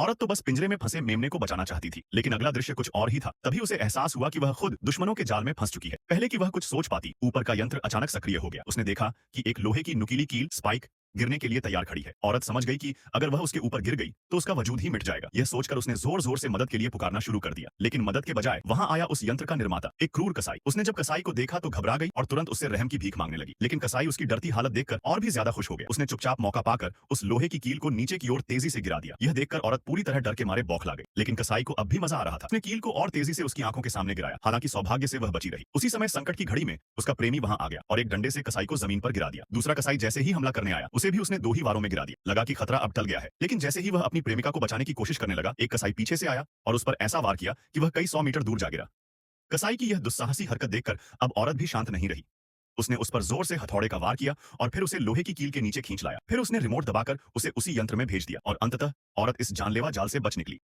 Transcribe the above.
औरत तो बस पिंजरे में फंसे मेमने को बचाना चाहती थी, लेकिन अगला दृश्य कुछ और ही था। तभी उसे एहसास हुआ कि वह खुद दुश्मनों के जाल में फंस चुकी है। पहले कि वह कुछ सोच पाती, ऊपर का यंत्र अचानक सक्रिय हो गया। उसने देखा कि एक लोहे की नुकीली कील स्पाइक गिरने के लिए तैयार खड़ी है। औरत समझ गई कि अगर वह उसके ऊपर गिर गई तो उसका वजूद ही मिट जाएगा। यह सोचकर उसने जोर जोर से मदद के लिए पुकारना शुरू कर दिया, लेकिन मदद के बजाय वहां आया उस यंत्र का निर्माता, एक क्रूर कसाई। उसने जब कसाई को देखा तो घबरा गई और तुरंत उससे रहम की भीख मांगने लगी। लेकिन कसाई उसकी डरती हालत देखकर और भी ज्यादा खुश हो गया। उसने चुपचाप मौका पाकर उस लोहे की कील को नीचे की ओर तेजी से गिरा दिया। यह देखकर औरत पूरी तरह डर के मारे बौखला गई, लेकिन कसाई को अब भी मजा आ रहा था। उसने कील को और तेजी से उसकी आंखों के सामने गिराया। हालांकि सौभाग्य से वह बची रही। उसी समय संकट की घड़ी में उसका प्रेमी वहां आ गया और एक डंडे से कसाई को जमीन पर गिरा दिया। दूसरा कसाई जैसे ही हमला करने आया, उसे भी उसने 2 ही वारों में गिरा दिया। लगा कि खतरा अब टल गया है, लेकिन जैसे ही वह अपनी प्रेमिका को बचाने की कोशिश करने लगा, एक कसाई पीछे से आया और उस पर ऐसा वार किया कि वह कई 100 मीटर दूर जा गिरा। कसाई की यह दुस्साहसी हरकत देखकर अब औरत भी शांत नहीं रही। उसने उस पर जोर से हथौड़े का वार किया और फिर उसे लोहे की कील के नीचे खींच लाया। फिर उसने रिमोट दबाकर उसे उसी यंत्र में भेज दिया और अंततः औरत इस जानलेवा जाल से बच निकली।